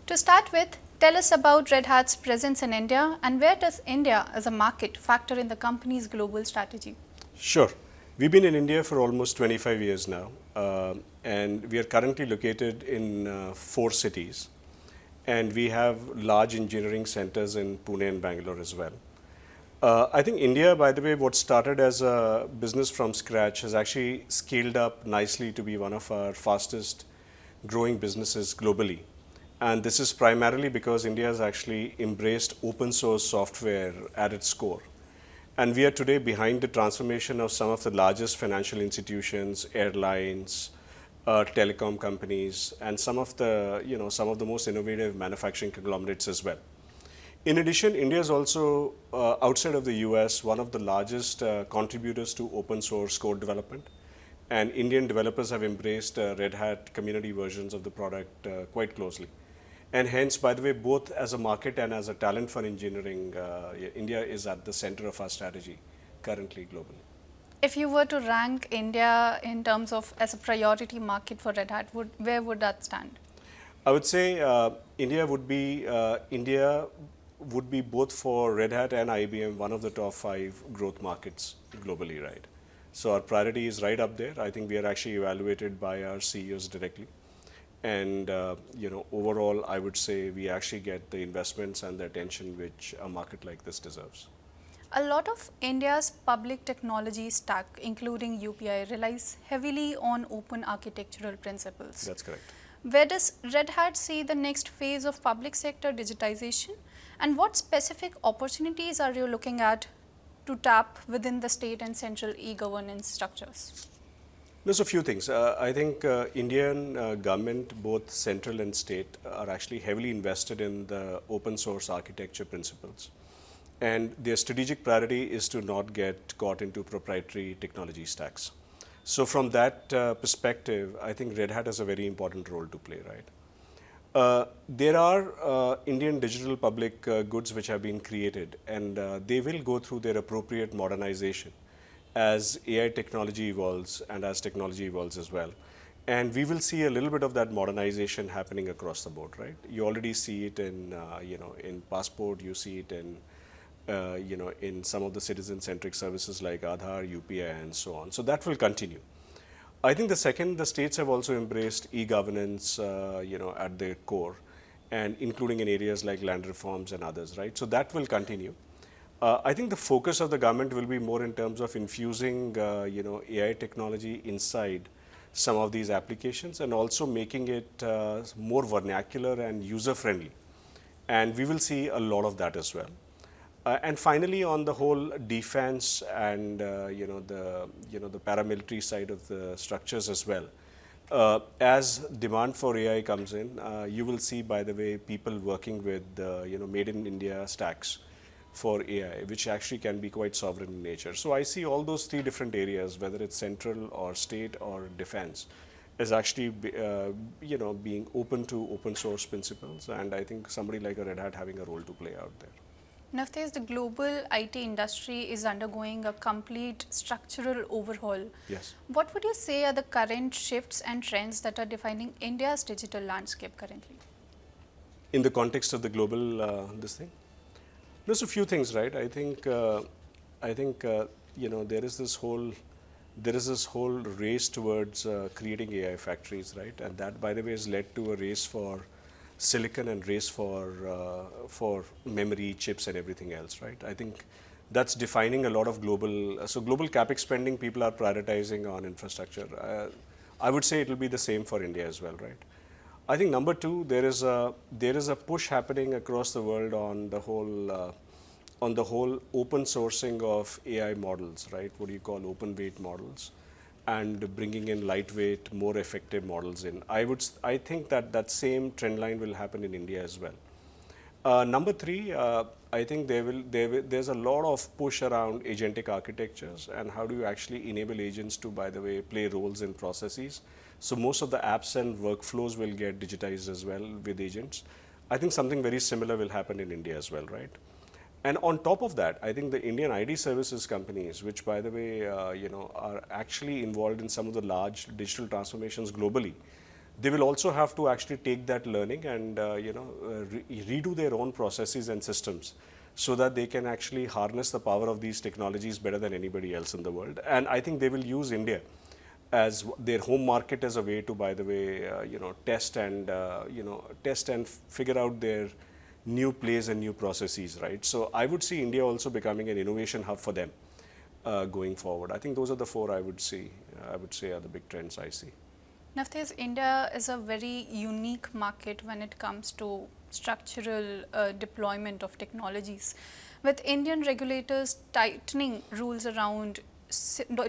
To start with, tell us about Red Hat's presence in India and where does India as a market factor in the company's global strategy? Sure. We've been in India for almost 25 years now, and we are currently located in 4 cities. And we have large engineering centers in Pune and Bangalore as well. I think India, by the way, what started as a business from scratch has actually scaled up nicely to be one of our fastest growing businesses globally. And this is primarily because India has actually embraced open source software at its core. And we are today behind the transformation of some of the largest financial institutions, airlines, telecom companies, and some of the most innovative manufacturing conglomerates as well. In addition, India is also, outside of the US, one of the largest contributors to open source code development. And Indian developers have embraced Red Hat community versions of the product quite closely. And hence, by the way, both as a market and as a talent for engineering, India is at the center of our strategy currently globally. If you were to rank India in terms of as a priority market for Red Hat, where would that stand? I would say India would be both for Red Hat and IBM one of the top 5 growth markets globally, right? So our priority is right up there. I think we are actually evaluated by our CEOs directly. And overall, I would say we actually get the investments and the attention which a market like this deserves. A lot of India's public technology stack, including UPI, relies heavily on open architectural principles. That's correct. Where does Red Hat see the next phase of public sector digitization? And what specific opportunities are you looking at to tap within the state and central e-governance structures? There's a few things. I think Indian government, both central and state, are actually heavily invested in the open source architecture principles. And their strategic priority is to not get caught into proprietary technology stacks. So from that perspective, I think Red Hat has a very important role to play, right? There are Indian digital public goods which have been created, and they will go through their appropriate modernization as AI technology evolves and as technology evolves as well. And we will see a little bit of that modernization happening across the board, right? You already see it in Passport, you see it in some of the citizen-centric services like Aadhaar, UPI, and so on. So that will continue. I think the states have also embraced e-governance, at their core, and including in areas like land reforms and others, right? So that will continue. I think the focus of the government will be more in terms of infusing, AI technology inside some of these applications and also making it more vernacular and user-friendly. And we will see a lot of that as well. And finally, on the whole defense and the paramilitary side of the structures as well, as demand for AI comes in, you will see, by the way, people working with made in India stacks for AI, which actually can be quite sovereign in nature. So I see all those 3 different areas, whether it's central or state or defense, is actually being open to open source principles, and I think somebody like a Red Hat having a role to play out there. Navtesh, the global IT industry is undergoing a complete structural overhaul. Yes. What would you say are the current shifts and trends that are defining India's digital landscape currently? In the context of the global this thing? There's a few things, right? I think there is this whole race towards creating AI factories, right? And that, by the way, has led to a race for silicon and race for memory chips and everything else, right? I think that's defining a lot of global capex spending. People are prioritizing on infrastructure. I would say it will be the same for India as well, right? I think number 2, there is a push happening across the world on the whole open sourcing of AI models, right? What do you call open weight models, and bringing in lightweight, more effective models in. I think that same trend line will happen in India as well. Number 3, I think there's a lot of push around agentic architectures and how do you actually enable agents to, by the way, play roles in processes. So most of the apps and workflows will get digitized as well with agents. I think something very similar will happen in India as well, right? And on top of that, I think the Indian IT services companies, which, by the way, are actually involved in some of the large digital transformations globally, They will also have to actually take that learning and redo their own processes and systems so that they can actually harness the power of these technologies better than anybody else in the world. And I think they will use India as their home market as a way to, by the way, test and figure out their new plays and new processes, right? So I would see India also becoming an innovation hub for them going forward. I think those are the four I would say are the big trends I see. Navtesh, India is a very unique market when it comes to structural deployment of technologies. With Indian regulators tightening rules around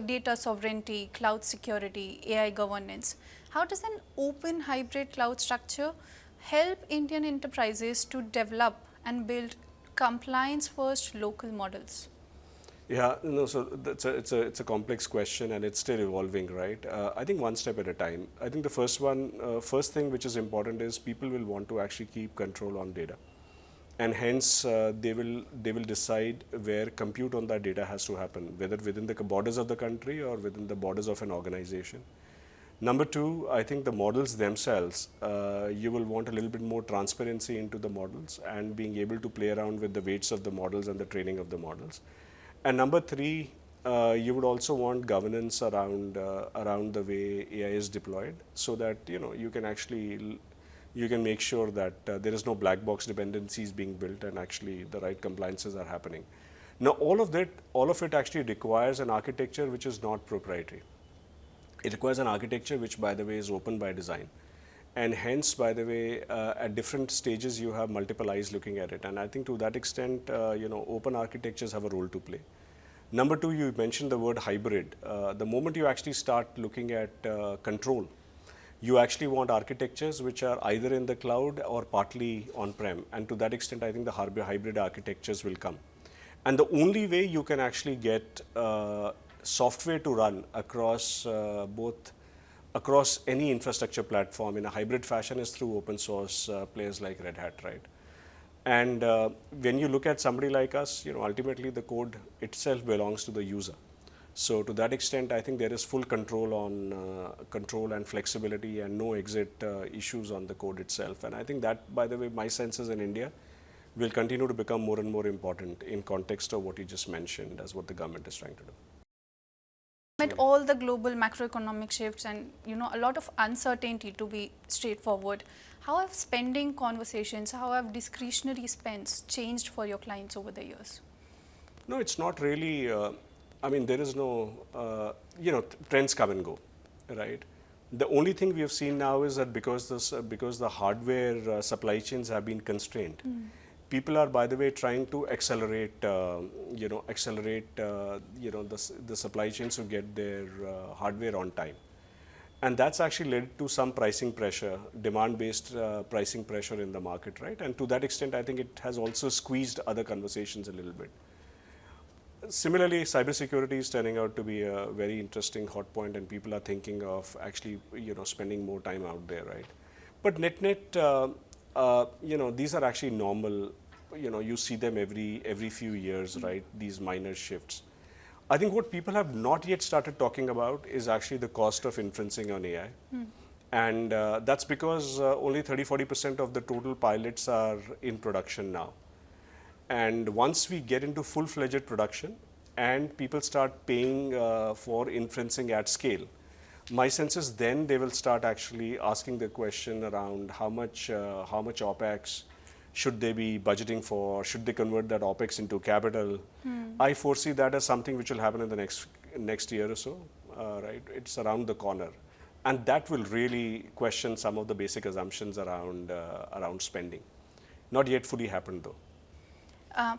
data sovereignty, cloud security, AI governance, how does an open hybrid cloud structure help Indian enterprises to develop and build compliance-first local models? Yeah, no, so it's a complex question and it's still evolving, right? I think one step at a time. I think the first thing which is important is people will want to actually keep control on data, and hence they will decide where compute on that data has to happen, whether within the borders of the country or within the borders of an organization. Number two, I think the models themselves, you will want a little bit more transparency into the models and being able to play around with the weights of the models and the training of the models. And number three, you would also want governance around the way AI is deployed, so that you can make sure that there is no black box dependencies being built and actually the right compliances are happening. Now, all of it actually requires an architecture which is not proprietary. It requires an architecture which, by the way, is open by design. And hence, by the way, at different stages, you have multiple eyes looking at it. And I think to that extent, open architectures have a role to play. Number two, you mentioned the word hybrid. The moment you actually start looking at control, you actually want architectures which are either in the cloud or partly on-prem. And to that extent, I think the hybrid architectures will come. And the only way you can actually get software to run across across any infrastructure platform in a hybrid fashion is through open source players like Red Hat, right? And when you look at somebody like us, ultimately the code itself belongs to the user. So to that extent, I think there is full control on control and flexibility and no exit issues on the code itself. And I think that, by the way, my sense is in India will continue to become more and more important in context of what you just mentioned as what the government is trying to do. Amid all the global macroeconomic shifts and a lot of uncertainty, to be straightforward, how have spending conversations, how have discretionary spends changed for your clients over the years? No, it's not really. There is no, trends come and go, right? The only thing we have seen now is that because the hardware supply chains have been constrained, people are, by the way, trying to accelerate the supply chains to get their hardware on time. And that's actually led to some pricing pressure, demand-based pricing pressure in the market, right? And to that extent, I think it has also squeezed other conversations a little bit. Similarly, cybersecurity is turning out to be a very interesting hot point, and people are thinking of actually, spending more time out there, right? But net, these are actually normal. You see them every few years, right? These minor shifts. I think what people have not yet started talking about is actually the cost of inferencing on AI. And that's because only 30-40% of the total pilots are in production now. And once we get into full-fledged production and people start paying for inferencing at scale, my sense is then they will start actually asking the question around how much OPEX should they be budgeting for? Should they convert that OPEX into capital? I foresee that as something which will happen in the next year or so, right? It's around the corner. And that will really question some of the basic assumptions around spending. Not yet fully happened though.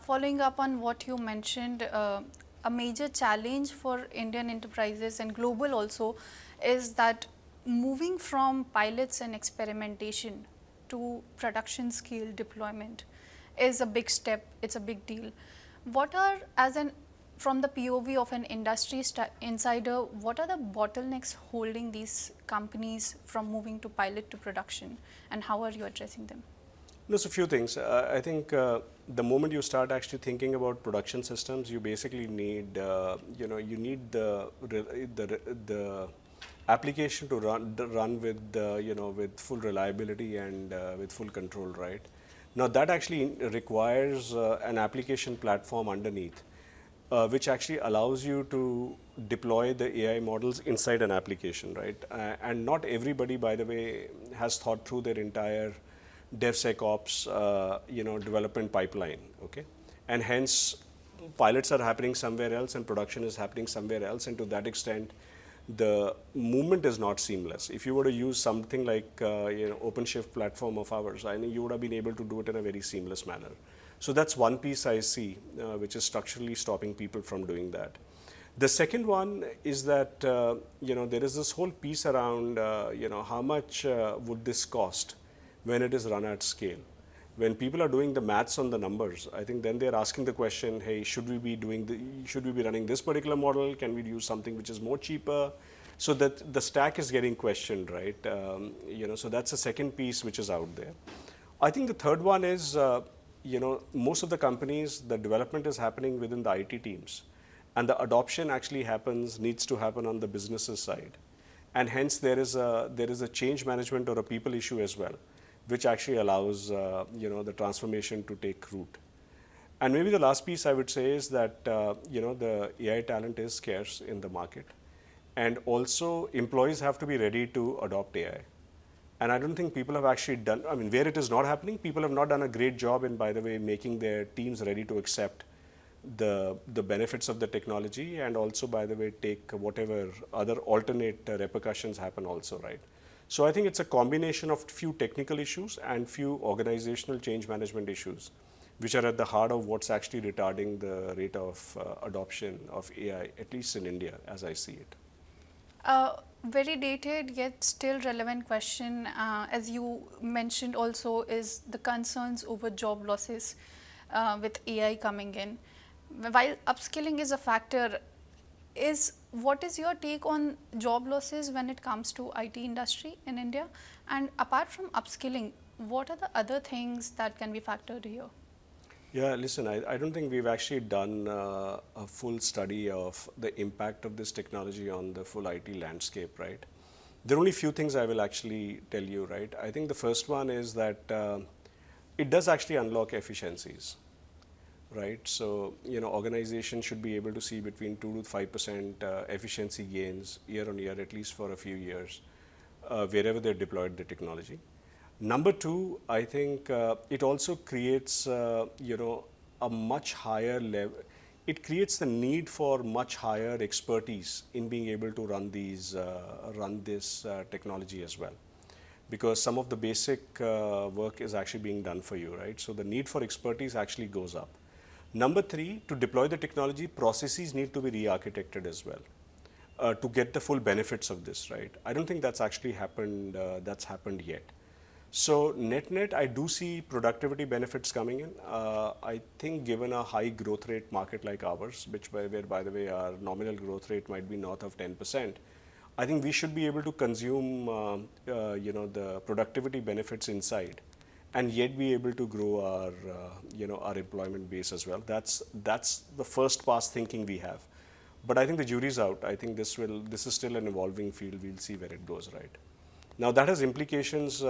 Following up on what you mentioned, a major challenge for Indian enterprises and global also is that moving from pilots and experimentation to production scale deployment is a big step, it's a big deal. What are, from the POV of an industry insider, what are the bottlenecks holding these companies from moving to pilot to production, and how are you addressing them? There's a few things. I think the moment you start actually thinking about production systems, you basically need, you need the application to run with with full reliability and with full control, right? Now that actually requires an application platform underneath, which actually allows you to deploy the AI models inside an application, right? And not everybody, by the way, has thought through their entire DevSecOps, development pipeline, okay? And hence, pilots are happening somewhere else and production is happening somewhere else, and to that extent, the movement is not seamless. If you were to use something like OpenShift platform of ours, I think you would have been able to do it in a very seamless manner. So that's one piece I see, which is structurally stopping people from doing that. The second one is that there is this whole piece around how much would this cost when it is run at scale. When people are doing the maths on the numbers, I think then they're asking the question, hey, should we be running this particular model? Can we use something which is more cheaper? So that the stack is getting questioned, right? So that's the second piece which is out there. I think the third one is, most of the companies, the development is happening within the IT teams, and the adoption actually needs to happen on the businesses side, and hence there is a change management or a people issue as well, which actually allows the transformation to take root. And maybe the last piece I would say is that the AI talent is scarce in the market, and also employees have to be ready to adopt AI. And I don't think people have actually done, I mean, where it is not happening, people have not done a great job in, by the way, making their teams ready to accept the benefits of the technology, and also, by the way, take whatever other alternate repercussions happen also, right? So I think it's a combination of few technical issues and few organizational change management issues, which are at the heart of what's actually retarding the rate of adoption of AI, at least in India, as I see it. Very dated yet still relevant question, as you mentioned also, is the concerns over job losses with AI coming in. While upskilling is a factor, what is your take on job losses when it comes to IT industry in India? And apart from upskilling, what are the other things that can be factored here? Yeah, listen, I don't think we've actually done a full study of the impact of this technology on the full IT landscape, right? There are only few things I will actually tell you, right? I think the first one is that it does actually unlock efficiencies, right? So, organizations should be able to see between 2 to 5% efficiency gains year on year, at least for a few years, wherever they're deployed the technology. Number two, I think it also creates, a much higher level. It creates the need for much higher expertise in being able to run this technology as well, because some of the basic work is actually being done for you, right? So the need for expertise actually goes up. Number three, to deploy the technology, processes need to be re-architected as well to get the full benefits of this, right? I don't think that's actually happened. That's happened yet. So net, I do see productivity benefits coming in. I think given a high growth rate market like ours, where by the way our nominal growth rate might be north of 10%, I think we should be able to consume the productivity benefits inside, and yet be able to grow our employment base as well. That's the first pass thinking we have. But I think the jury's out. I think this is still an evolving field. We'll see where it goes, right? Now that has implications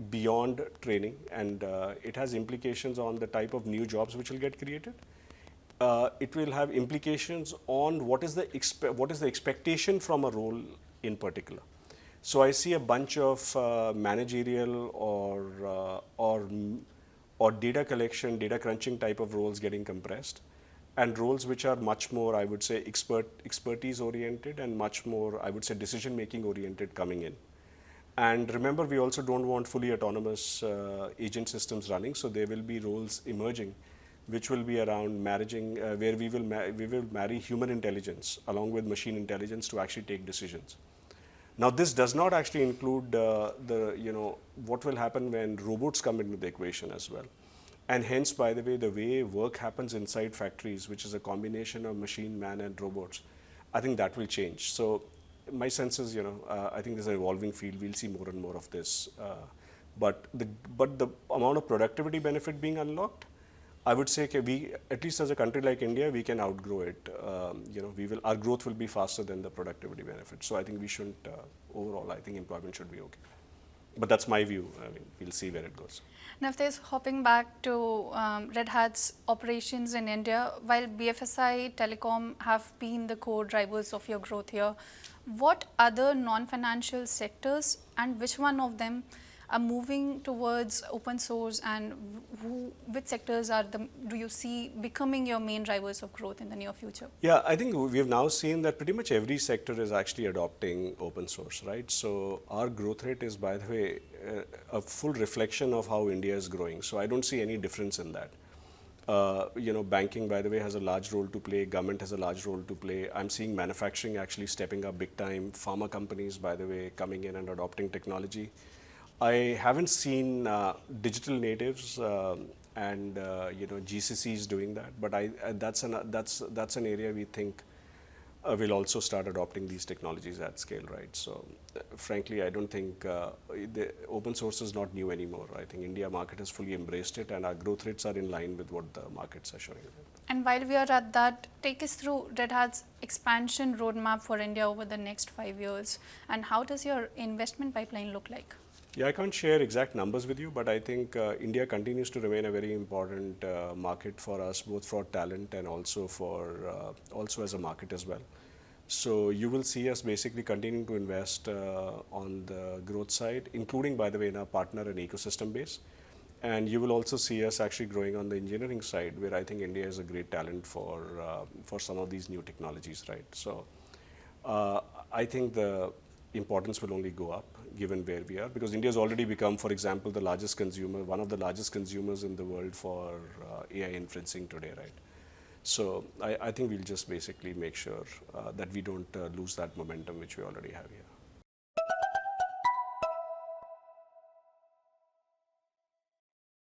beyond training, and it has implications on the type of new jobs which will get created. It will have implications on what is the expectation from a role in particular. So I see a bunch of managerial or data collection, data crunching type of roles getting compressed, and roles which are much more, I would say, expertise oriented and much more, I would say, decision making oriented coming in. And remember, we also don't want fully autonomous agent systems running, so there will be roles emerging, which will be around managing, where we will marry human intelligence along with machine intelligence to actually take decisions. Now, this does not actually include what will happen when robots come into the equation as well, and hence, by the way work happens inside factories, which is a combination of machine, man, and robots, I think that will change. So my sense is, I think there's an evolving field. We'll see more and more of this. But the amount of productivity benefit being unlocked, I would say we, at least as a country like India, we can outgrow it. Our growth will be faster than the productivity benefit. So I think we shouldn't, overall, I think employment should be okay. But that's my view. I mean, we'll see where it goes. Now, if there's hopping back to Red Hat's operations in India, while BFSI, telecom have been the core drivers of your growth here, what other non-financial sectors and which one of them are moving towards open source, and which sectors do you see becoming your main drivers of growth in the near future? Yeah, I think we have now seen that pretty much every sector is actually adopting open source, right? So our growth rate is, by the way, a full reflection of how India is growing. So I don't see any difference in that. Banking, by the way, has a large role to play. Government has a large role to play. I'm seeing manufacturing actually stepping up big time. Pharma companies, by the way, coming in and adopting technology. I haven't seen digital natives and GCCs doing that, but that's an area we think will also start adopting these technologies at scale, right? So, frankly, I don't think the open source is not new anymore. I think India market has fully embraced it, and our growth rates are in line with what the markets are showing. And while we are at that, take us through Red Hat's expansion roadmap for India over the next 5 years, and how does your investment pipeline look like? Yeah, I can't share exact numbers with you, but I think India continues to remain a very important market for us, both for talent and also also as a market as well. So you will see us basically continuing to invest on the growth side, including, by the way, in our partner and ecosystem base. And you will also see us actually growing on the engineering side, where I think India is a great talent for some of these new technologies, right? So I think the importance will only go up given where we are, because India has already become, for example, the largest consumer, one of the largest consumers in the world for AI inferencing today, right? So I think we'll just basically make sure that we don't lose that momentum which we already have here.